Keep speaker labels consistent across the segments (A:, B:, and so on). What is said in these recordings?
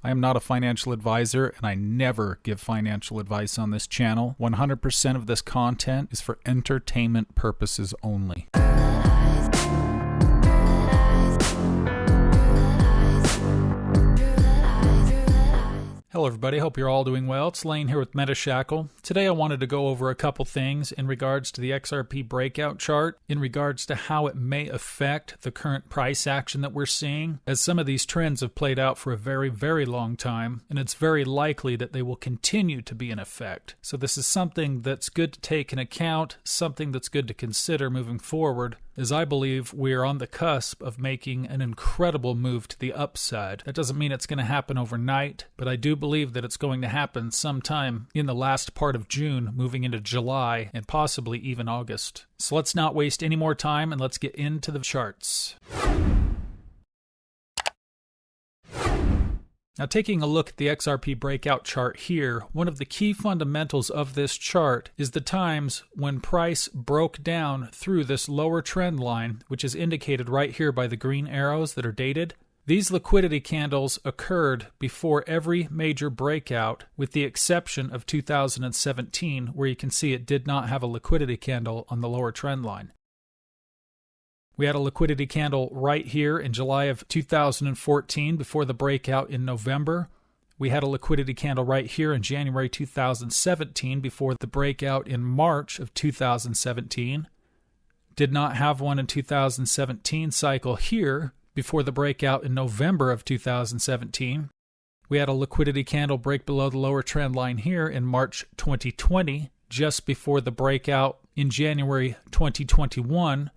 A: I am not a financial advisor, and I never give financial advice on this channel. 100% of this content is for entertainment purposes only. Hello everybody, hope you're all doing well. It's Lane here with MetaShackle. Today I wanted to go over a couple things in regards to the XRP breakout chart, in regards to how it may affect the current price action that we're seeing, as some of these trends have played out for a very, very long time, and it's very likely that they will continue to be in effect. So this is something that's good to take into account, something that's good to consider moving forward, as I believe we're on the cusp of making an incredible move to the upside. That doesn't mean it's going to happen overnight, but I do believe that it's going to happen sometime in the last part of June, moving into July, and possibly even August. So let's not waste any more time and let's get into the charts. Now, taking a look at the XRP breakout chart here, one of the key fundamentals of this chart is the times when price broke down through this lower trend line, which is indicated right here by the green arrows that are dated. These liquidity candles occurred before every major breakout, with the exception of 2017, where you can see it did not have a liquidity candle on the lower trend line. We had a liquidity candle right here in July of 2014 before the breakout in November. We had a liquidity candle right here in January 2017 before the breakout in March of 2017. Did not have one in 2017 cycle here before the breakout in November of 2017. We had a liquidity candle break below the lower trend line here in March 2020, just before the breakout in January 2021.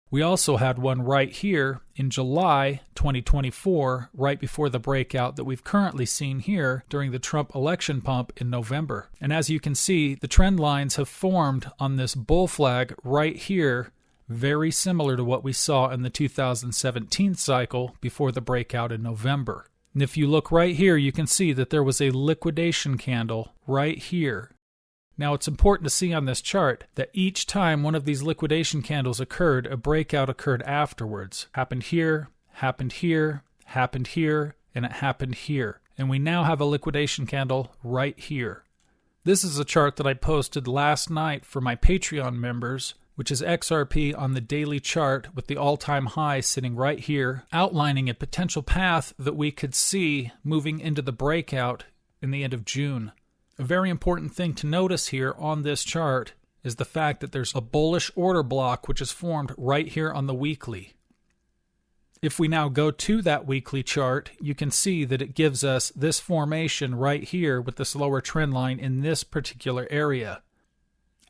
A: We also had one right here in July 2024, right before the breakout that we've currently seen here during the Trump election pump in November. And as you can see, the trend lines have formed on this bull flag right here, very similar to what we saw in the 2017 cycle before the breakout in November. And if you look right here, you can see that there was a liquidation candle right here. Now, it's important to see on this chart that each time one of these liquidation candles occurred, a breakout occurred afterwards. Happened here, happened here, happened here, and it happened here. And we now have a liquidation candle right here. This is a chart that I posted last night for my Patreon members, which is XRP on the daily chart with the all-time high sitting right here, outlining a potential path that we could see moving into the breakout in the end of June. A very important thing to notice here on this chart is the fact that there's a bullish order block which is formed right here on the weekly. If we now go to that weekly chart, you can see that it gives us this formation right here with this lower trend line in this particular area,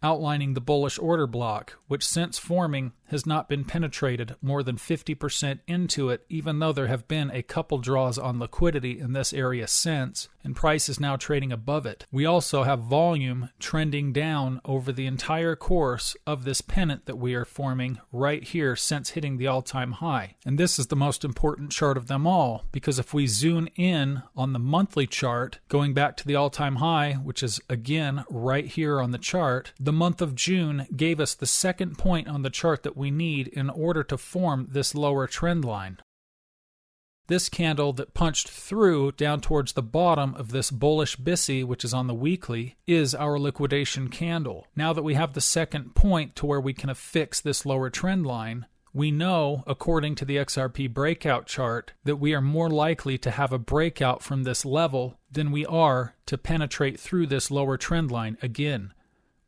A: outlining the bullish order block, which since forming has not been penetrated more than 50% into it, even though there have been a couple draws on liquidity in this area since, and price is now trading above it. We also have volume trending down over the entire course of this pennant that we are forming right here since hitting the all-time high. And this is the most important chart of them all, because if we zoom in on the monthly chart, going back to the all-time high, which is again right here on the chart, the month of June gave us the second point on the chart that we need in order to form this lower trend line. This candle that punched through down towards the bottom of this bullish BISI, which is on the weekly, is our liquidation candle. Now that we have the second point to where we can affix this lower trend line, we know, according to the XRP breakout chart, that we are more likely to have a breakout from this level than we are to penetrate through this lower trend line again,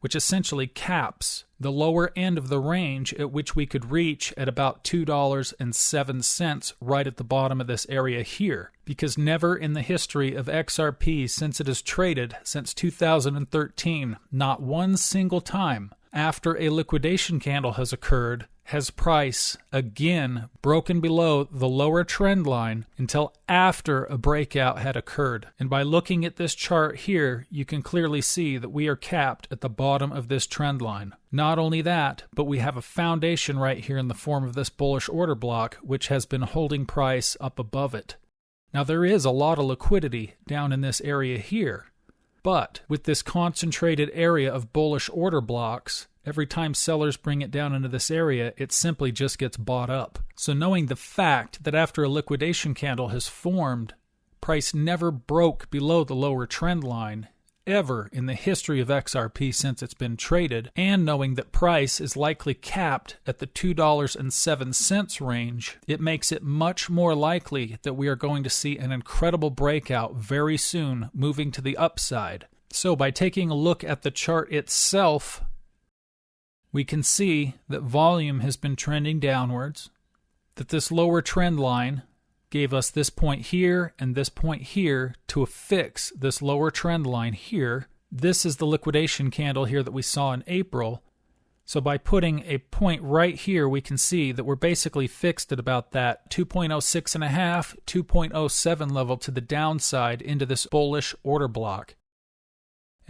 A: which essentially caps the lower end of the range at which we could reach at about $2.07 right at the bottom of this area here. Because never in the history of XRP since it has traded since 2013, not one single time after a liquidation candle has occurred, has price again broken below the lower trend line until after a breakout had occurred. And by looking at this chart here, you can clearly see that we are capped at the bottom of this trend line. Not only that, but we have a foundation right here in the form of this bullish order block, which has been holding price up above it. Now, there is a lot of liquidity down in this area here, but with this concentrated area of bullish order blocks, every time sellers bring it down into this area, it simply just gets bought up. So knowing the fact that after a liquidation candle has formed, price never broke below the lower trend line ever in the history of XRP since it's been traded, and knowing that price is likely capped at the $2.07 range, it makes it much more likely that we are going to see an incredible breakout very soon moving to the upside. So by taking a look at the chart itself, we can see that volume has been trending downwards, that this lower trend line gave us this point here and this point here to affix this lower trend line here. This is the liquidation candle here that we saw in April. So by putting a point right here, we can see that we're basically fixed at about that 2.06.5, 2.07 level to the downside into this bullish order block.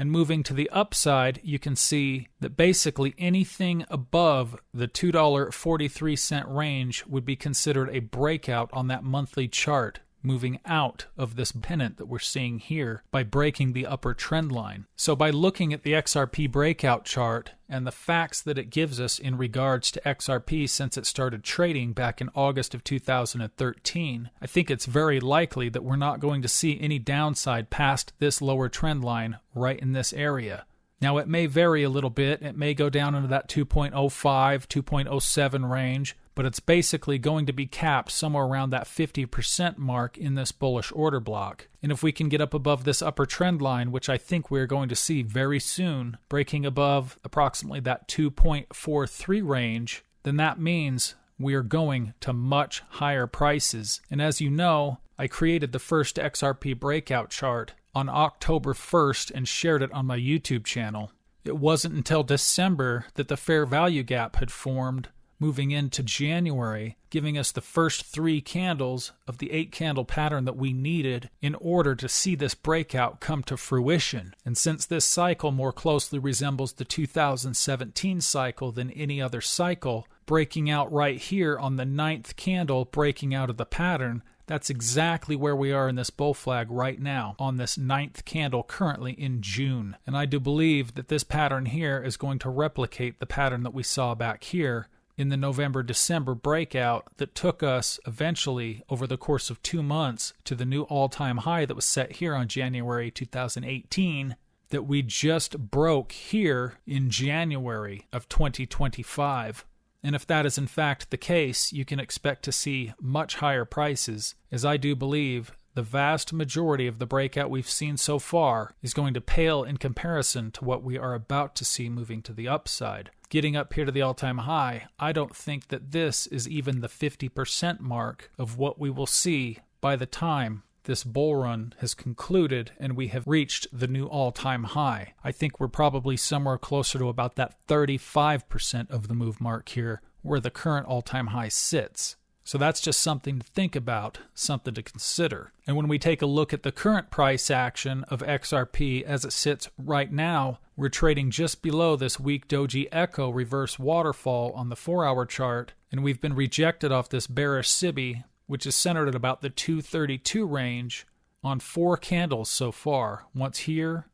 A: And moving to the upside, you can see that basically anything above the $2.43 range would be considered a breakout on that monthly chart, moving out of this pennant that we're seeing here by breaking the upper trend line. So by looking at the XRP breakout chart and the facts that it gives us in regards to XRP since it started trading back in August of 2013, I think it's very likely that we're not going to see any downside past this lower trend line right in this area. Now it may vary a little bit. It may go down into that 2.05, 2.07 range, but it's basically going to be capped somewhere around that 50% mark in this bullish order block. And if we can get up above this upper trend line, which I think we're going to see very soon, breaking above approximately that 2.43 range, then that means we are going to much higher prices. And as you know, I created the first XRP breakout chart on October 1st and shared it on my YouTube channel. It wasn't until December that the fair value gap had formed, moving into January, giving us the first 3 candles of the 8-candle pattern that we needed in order to see this breakout come to fruition. And since this cycle more closely resembles the 2017 cycle than any other cycle, breaking out right here on the 9th candle, breaking out of the pattern, that's exactly where we are in this bull flag right now, on this 9th candle currently in June. And I do believe that this pattern here is going to replicate the pattern that we saw back here in the November-December breakout that took us eventually over the course of 2 months to the new all-time high that was set here on January 2018 that we just broke here in January of 2025. And if that is in fact the case, you can expect to see much higher prices, as I do believe the vast majority of the breakout we've seen so far is going to pale in comparison to what we are about to see moving to the upside. Getting up here to the all-time high, I don't think that this is even the 50% mark of what we will see by the time this bull run has concluded and we have reached the new all-time high. I think we're probably somewhere closer to about that 35% of the move mark here, where the current all-time high sits. So that's just something to think about, something to consider. And when we take a look at the current price action of XRP as it sits right now, we're trading just below this weak Doji Echo reverse waterfall on the 4-hour chart, and we've been rejected off this bearish SIBI, which is centered at about the 232 range on 4 candles so far. Once here,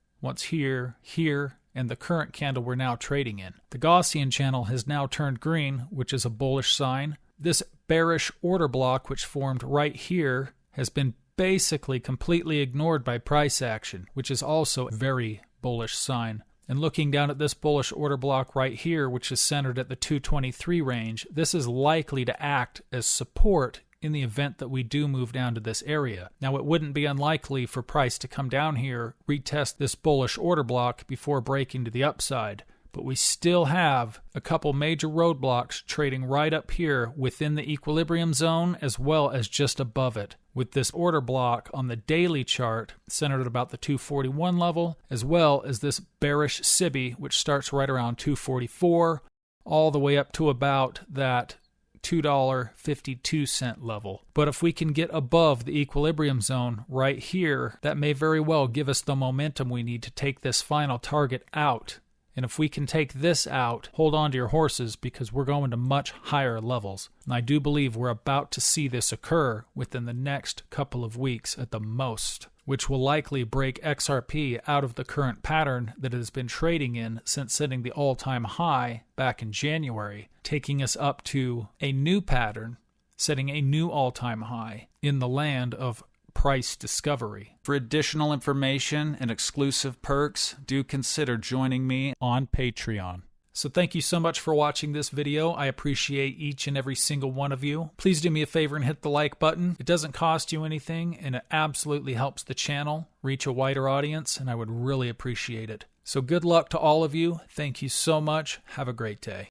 A: here, and the current candle we're now trading in. The Gaussian channel has now turned green, which is a bullish sign. This bearish order block, which formed right here, has been basically completely ignored by price action, which is also a very bullish sign. And looking down at this bullish order block right here, which is centered at the 223 range, this is likely to act as support in the event that we do move down to this area. Now, it wouldn't be unlikely for price to come down here, retest this bullish order block before breaking to the upside. But we still have a couple major roadblocks trading right up here within the equilibrium zone as well as just above it, with this order block on the daily chart centered at about the 241 level, as well as this bearish SIBI, which starts right around 244, all the way up to about that $2.52 level. But if we can get above the equilibrium zone right here, that may very well give us the momentum we need to take this final target out. And if we can take this out, hold on to your horses, because we're going to much higher levels. And I do believe we're about to see this occur within the next couple of weeks at the most, which will likely break XRP out of the current pattern that it has been trading in since setting the all-time high back in January, taking us up to a new pattern, setting a new all-time high in the land of price discovery. For additional information and exclusive perks, do consider joining me on Patreon. So thank you so much for watching this video. I appreciate each and every single one of you. Please do me a favor and hit the like button. It doesn't cost you anything, and it absolutely helps the channel reach a wider audience, and I would really appreciate it. So good luck to all of you. Thank you so much. Have a great day.